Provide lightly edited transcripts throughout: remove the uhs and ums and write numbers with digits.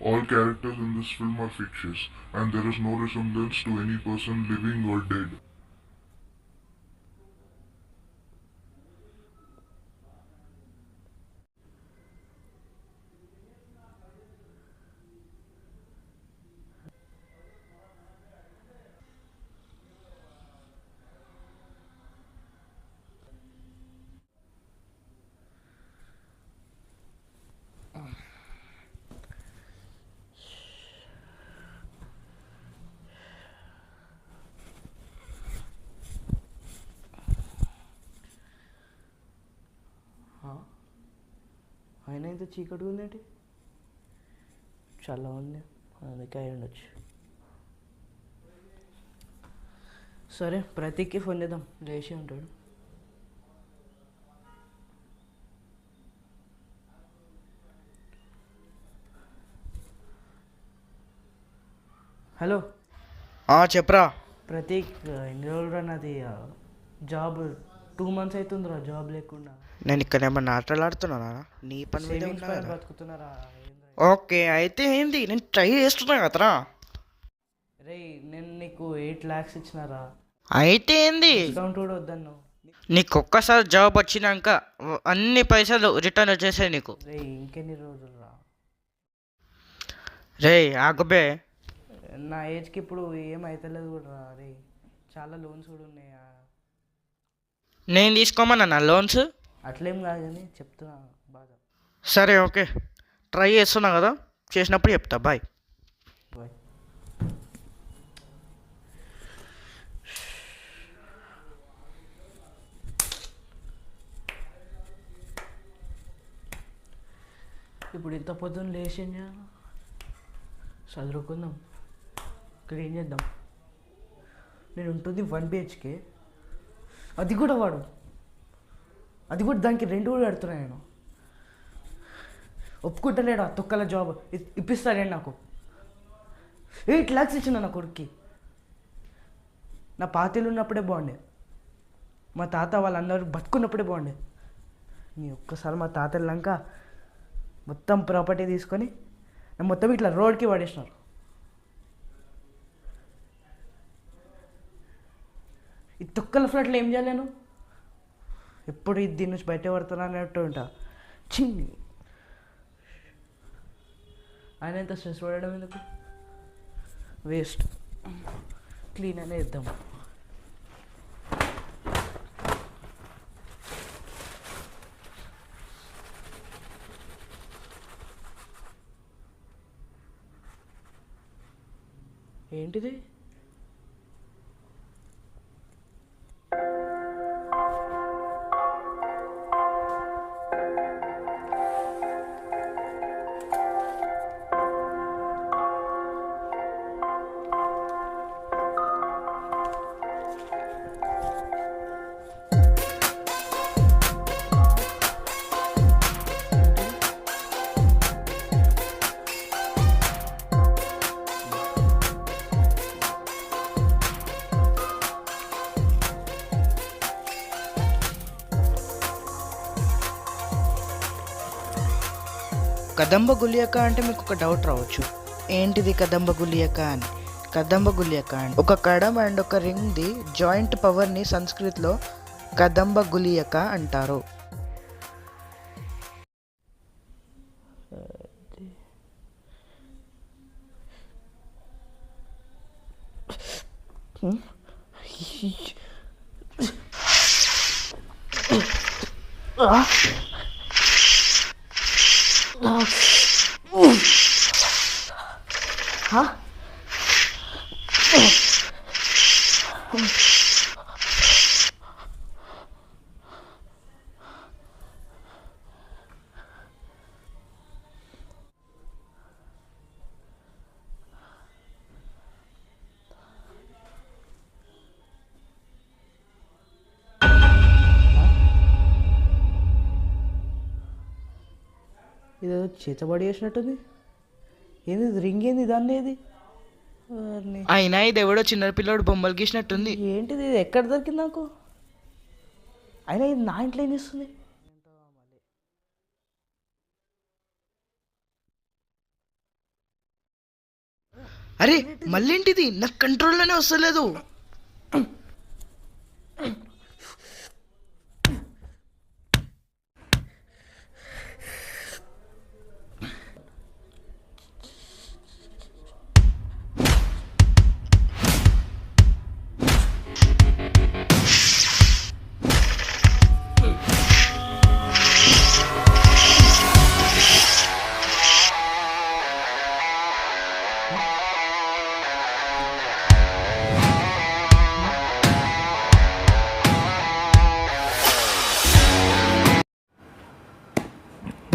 All characters in this film are fictitious, and there is no resemblance to any person living or dead. ఆయన ఇంత చీకటిగా ఉందేంటి? చాలా ఉంది, అందుకే అయి ఉండొచ్చు. సరే, ప్రతీక్కి ఫోన్ చేద్దాం, లేచి ఉంటాడు. హలో చెప్పరా. ప్రతీక్, ఎన్ని రోజులు నాది జాబ్ 2 months అవుతుందిరా జాబ్ లేకుండా. నేను ఇక్కడ ఏమన్నా ఆటలాడుతున్నానా? నీ పని మీద సేవింగ్స్ ఉన్నా పైన కదా. బతుకుతున్నారా? ఓకే, అయితే ఏంది, నేను ట్రై చేస్తున్నా కదరా. రే, నేను నీకు 8 lakhs ఇచ్చినారా? అయితే ఏంది, డిస్కౌంట్ కూడా వద్దన్నావు. నీకు ఒక్కసారి జాబ్ వచ్చినాక అన్ని పైసలు రిటర్న్ వచ్చేసాయి నీకు. రే, ఇంకెన్ని రోజులు రా? రే ఆగుబే, నా ఏజ్కి ఇప్పుడు ఏం అవుతలేదు కూడా రా. రే, చాలా లోన్స్ కూడా ఉన్నాయా? నేను తీసుకోమన్నా నా లోన్స్. అట్లేం కాదు కానీ చెప్తున్నా బాగా. సరే ఓకే, ట్రై చేస్తున్నా కదా, చేసినప్పుడు చెప్తా. బాయ్. బాయ్. ఇప్పుడు ఇంత పొద్దున్న లేచి ఏం చేయాలి? చదువుకుందాం, ఇక్కడ ఏం చేద్దాం? నేను ఉంటుంది 1 BHK, అది కూడా దానికి రెంట్ కూడా కడుతున్నా నేను. ఒప్పుకుంటలేడు ఆ తొక్కల జాబ్. ఇప్పిస్తాడండి నాకు. 8 lakhs ఇచ్చిన నా కొడుక్కి. నా పాతలు ఉన్నప్పుడే బాగుండే, మా తాత వాళ్ళందరూ బతుకున్నప్పుడే బాగుండే. నీ ఒక్కసారి మా తాత వెళ్ళాక మొత్తం ప్రాపర్టీ తీసుకొని మొత్తం ఇట్లా రోడ్కి పడేసినారు. ఈ తొక్కల ఫ్లాట్లో ఏం చేయాలి నేను? ఎప్పుడు దీని నుంచి బయట పడుతున్నా అన్నట్టు ఉంటా. చిన్ని ఆయన ఎంత స్ట్రెస్ పడడం ఎందుకు? వేస్ట్. క్లీన్ అనే ఇద్దాం. ఏంటిది? కదంబ గులియక అంటే మీకు ఒక డౌట్ రావచ్చు, ఏంటిది కదంబ గులియక అని. కదంబ గులియక అంటే ఒక కడం అండ్ ఒక రింగ్ది జాయింట్ పవర్ని సంస్కృతిలో కదంబ గులియక అంటారు. ఇదేదో చేతబడి చేసినట్టుంది. ఏంది రింగ్? ఏంది దాన్ని? ఏది అయినా ఇది ఎవడో చిన్నపిల్లడు బొమ్మలు గీసినట్టుంది. ఏంటిది? ఇది ఎక్కడ దొరికింది నాకు? అయినా ఇది నా ఇంట్లో ఏం చేస్తుంది? అరే మళ్ళేంటిది, నాకు కంట్రోల్లోనే వస్తలేదు.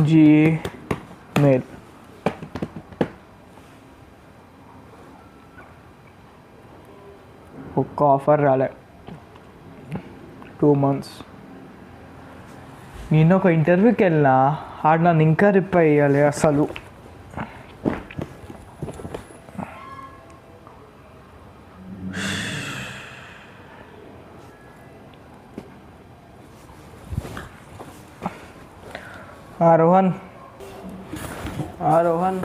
Gmail. ఒక్క ఆఫర్ రాలే 2 months. నేను ఒక ఇంటర్వ్యూకి వెళ్ళినా, ఆడ నన్ను ఇంకా రిప్లై ఇవ్వాలి అసలు. రోహన్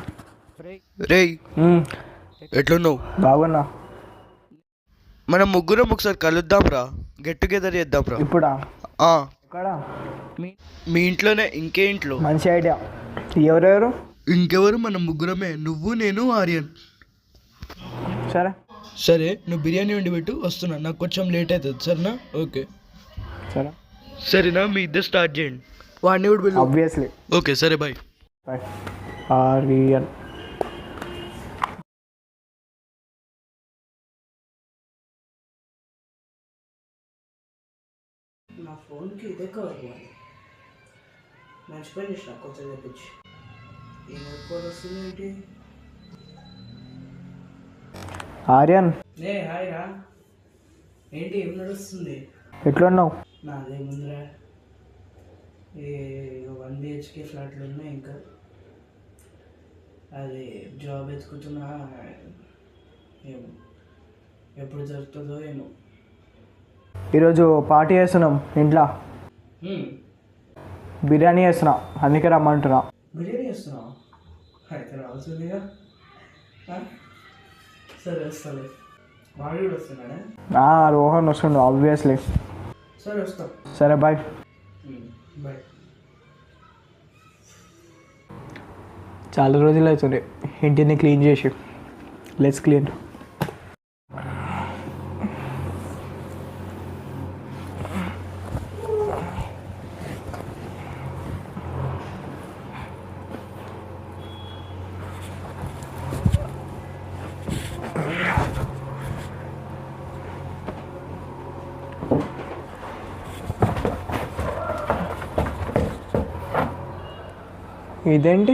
రేయ్ ఎట్లున్నావు? బాగున్నా. మనం ముగ్గురం ఒకసారి కలుద్దాం రా, గెట్ టుగెదర్ చేద్దాం రా. ఇప్పుడా? ఆ, ఎక్కడ? మీ ఇంట్లోనే. ఇంకే ఇంట్లో? మంచి ఐడియా. ఎవరెవరు? ఇంకెవరు, మనం ముగ్గురమే, నువ్వు నేను ఆర్యన్. సరే సరే, నువ్వు బిర్యానీ వండి పెట్టు, వస్తున్నా. నాకు కొంచెం లేట్ అవుతుంది, సరేనా? ఓకే సరే. సరేనా, మీ ఇద్దరు స్టార్ట్ చేయండి. వాడిని కూడా పిలువు. ఆబ్వియస్లీ. ఓకే సరే, బాయ్. బాయ్. ఆర్యన్. నా ఫోన్కి ఇదే కవర్ పోవాలి. మంచి పని చేసిన కొంచెం చెప్పించి. ఏం ఎక్కువ వస్తుంది ఏంటి? ఆర్యన్ హాయ్ రా. ఏంటి ఏం నడుస్తుంది? ఎట్లున్నావు? నాదే ముందరా 1 BHK ఫ్లాట్లు ఉన్నాయి. ఇంకా అది జాబ్ ఎత్తుకుతున్నా, ఏమో ఎప్పుడు జరుగుతుందో ఏమో. ఈరోజు పార్టీ చేస్తున్నాం ఇంట్లో. బిర్యానీ చేస్తున్నా, అందుకే రమ్మంటున్నా. బిర్యానీ చేస్తున్నావు? అయితే రావాల్సిందిగా. సరే వస్తాలే. వాడు కూడా వస్తున్నాడా? రోహన్ వస్తుండు ఆబ్వియస్లీ. సరే వస్తా. సరే బాయ్. బాయ్. చాలా రోజులు అవుతుంది ఇంటిని క్లీన్ చేసి. Let's clean. ఇదేంటి?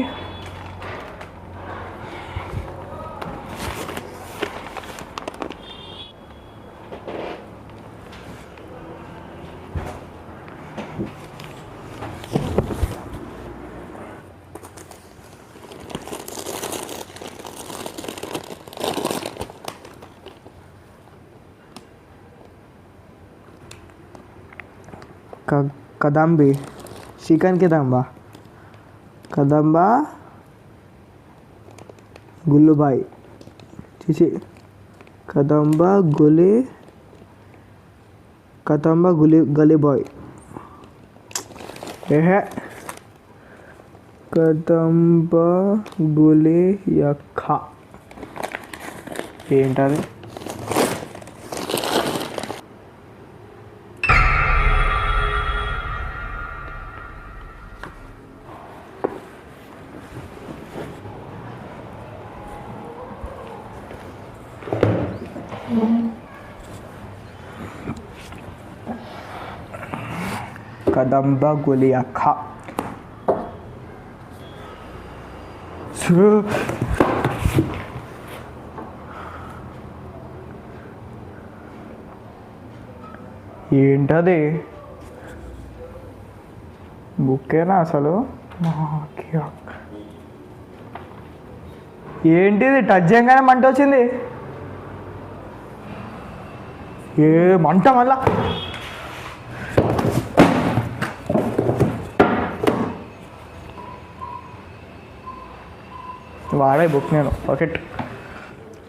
కదంబి చికెన్ కిదంబా కదంబా గుల్లుబాయ్ చిచి కదంబా గలీబాయ్ ఏహే కదంబా గులి యఖ ఏంటది? కదంబా గులి యఖ. ఏంటది? బుక్కేనా అసలు? ఏంటిది? టచ్ చేయగానే మంట వచ్చింది. ఏ మంట మళ్ళా? వాడే బుక్ నేను పాకెట్.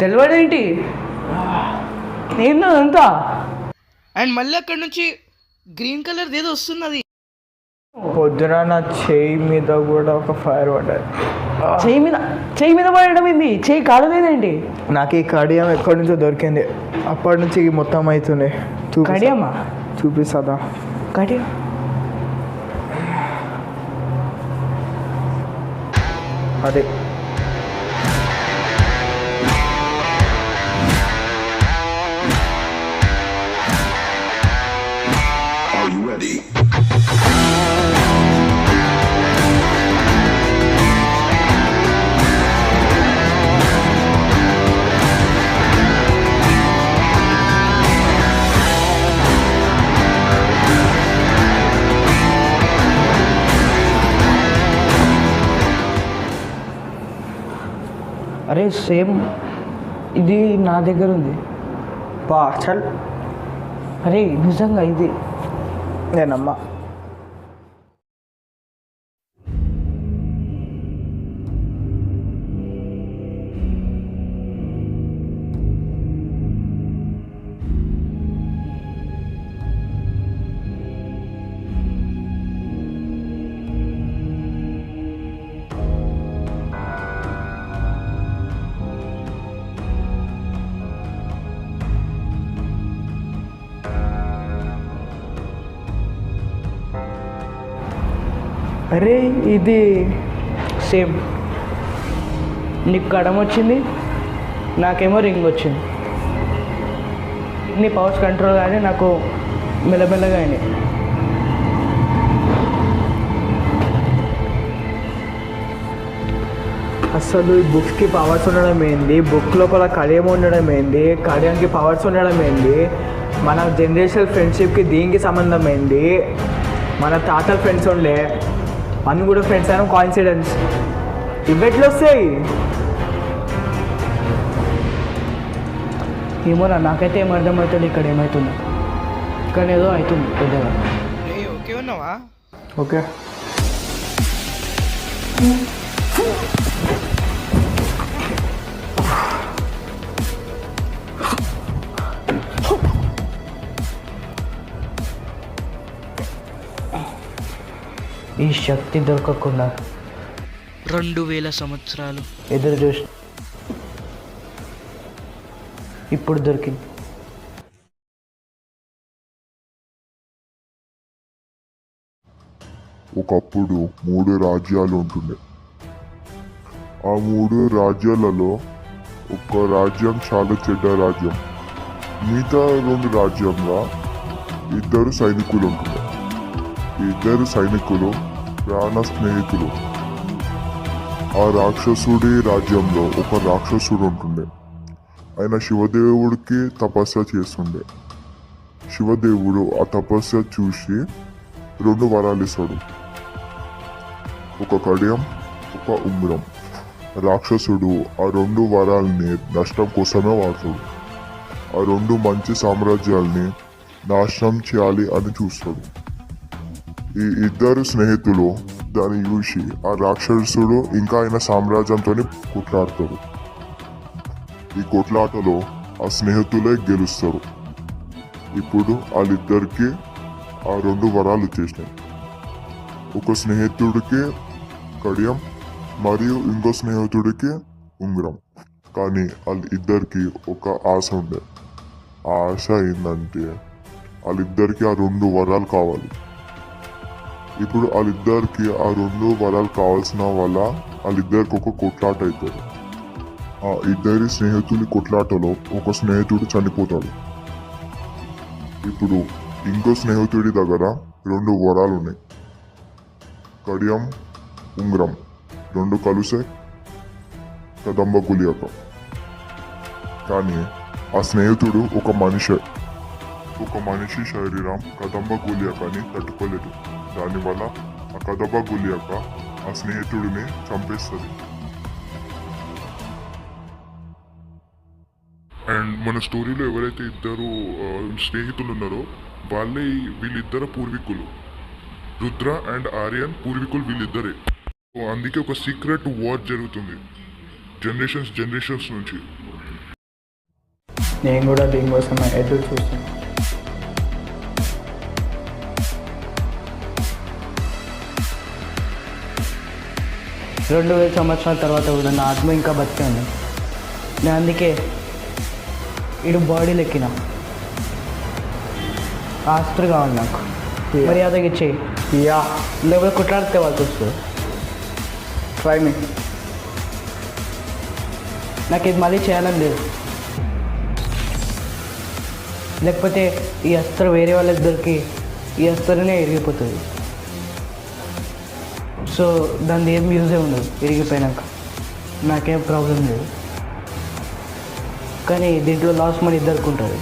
తెలియదేంటి నేను అంతా అండ్ మళ్ళీ అక్కడ నుంచి గ్రీన్ కలర్ ఏదో వస్తున్నది. పొద్దున నా చేయి మీద కూడా ఒక ఫైర్ పడ్డది. చెయ్యి మీద పడడం ఏంది? చెయ్యి కాలలేదేంటి? నాకు ఈ కడియం ఎక్కడి నుంచో దొరికింది. అప్పటి నుంచి మొత్తం అవుతుంది. కడియమ్మా? చూపిస్తుందా? కడియం అదే అరే సేమ్ ఇది నా దగ్గర ఉంది. బా చల్. అరే నిజంగా ఇది నేనమ్మా. అరే ఇది సేమ్. నీకు కడం వచ్చింది, నాకేమో రింగ్ వచ్చింది. నీ పవర్స్ కంట్రోల్ కానీ నాకు మెల్లమెల్లగా అయినాయి. అసలు ఈ బుక్స్కి పవర్స్ ఉండడం ఏంది, బుక్ లోపల కడియం ఉండడం ఏంది, కడియంకి పవర్స్ ఉండడం ఏంది, మన జనరేషన్ ఫ్రెండ్షిప్కి దీనికి సంబంధం ఏంది, మన తాతల ఫ్రెండ్స్ ఉండే అన్ని కూడా ఫ్రెండ్స్ అయినా కాయిన్సిడెన్స్. ఇవెట్లు వస్తాయి? ఏమోనా నాకైతే ఏం అర్థమవుతుంది ఇక్కడ ఏమవుతుంది, కానీ ఏదో అవుతుంది పెద్దగా. ఓకే ఉన్నావా? ఓకే. ఈ శక్తి దొరకకుండా 2000 సంవత్సరాలు ఎదురు చూసి ఇప్పుడు దొరికింది. ఒకప్పుడు 3 రాజ్యాలు ఉంటుండే. ఆ 3 రాజ్యాలలో ఒక రాజ్యం చాలా చెడ్డ రాజ్యం. మిగతా 2 రాజ్యంలో 2 సైనికులు ఉంటుండే. ఈ 2 సైనికులు ప్రాణ స్నేహితులు. ఆ రాక్షసుడి రాజ్యంలో ఒక రాక్షసుడు ఉంటుండే. ఆయన శివదేవుడికి తపస్య చేస్తుండే. శివదేవుడు ఆ తపస్య చూసి 2 వరాలు ఇస్తాడు, ఒక కడియం, ఒక ఉంగరం. రాక్షసుడు ఆ 2 వరాలని నష్టం కోసమే వాడతాడు. ఆ 2 మంచి సామ్రాజ్యాల్ని నాశనం చేయాలి అని చూస్తాడు. ఈ 2 స్నేహితులు దాన్ని చూసి ఆ రాక్షసుడు ఇంకా ఆయన సామ్రాజ్యంతో కొట్లాడతాడు. ఈ కొట్లాటలో ఆ స్నేహితులే గెలుస్తారు. ఇప్పుడు వాళ్ళిద్దరికి ఆ 2 వరాలు ఇచ్చేసినాయి. ఒక స్నేహితుడికి కడియం మరియు ఇంకో స్నేహితుడికి ఉంగరం. కానీ వాళ్ళిద్దరికి ఒక ఆశ ఉండే. ఆ ఆశ ఏంటంటే వాళ్ళిద్దరికి ఆ 2 వరాలు కావాలి. ఇప్పుడు వాళ్ళిద్దరికి ఆ 2 వరాలు కావాల్సిన వల్ల వాళ్ళిద్దరికి ఒక కొట్లాట అవుతారు. ఆ 2 స్నేహితుడి కొట్లాటలో ఒక స్నేహితుడు చనిపోతాడు. ఇప్పుడు ఇంకో స్నేహితుడి దగ్గర 2 వరాలు ఉన్నాయి, కడియం, ఉంగరం. 2 కలిసే కదంబ గుళిక. కానీ ఆ స్నేహితుడు ఒక మనిషి శరీరం కదంబ గుళికని తట్టుకోలేదు. దానివల్ల ఆ కదంబ గుళిక ఆ స్నేహితుడిని చంపేస్తుంది. అండ్ మన స్టోరీలో ఎవరైతే 2 స్నేహితులు ఉన్నారో వాళ్ళే వీళ్ళిద్దరు పూర్వీకులు. రుద్ర అండ్ ఆర్యన్ పూర్వీకులు వీళ్ళిద్దరే. అందుకే ఒక సీక్రెట్ వార్ జరుగుతుంది జనరేషన్స్ నుంచి. నేను కూడా దీనికోసం ఎదురు చూస్తాను. రెండు వేల సంవత్సరాల తర్వాత కూడా నా ఆత్మ ఇంకా బతికే ఉంది. నేను అందుకే ఇటు బాడీ లెక్కిన ఆస్తులు కావాలి నాకు. మర్యాదగా ఇచ్చేయి, యా లేకపోతే కుట్లాడితే వాళ్ళకి వస్తుంది. ట్రై మీ. నాకు ఇది మళ్ళీ చేయాలని లేదు. లేకపోతే ఈ అస్త్రం వేరే వాళ్ళకి దొరికి ఈ అస్త్రనే ఇరిగిపోతుంది. సో దాని ఏం యూజే ఉండదు ఇరిగిపోయినాక. నాకేం ప్రాబ్లం లేదు, కానీ దీంట్లో లాస్ మన ఇద్దరికి ఉంటుంది.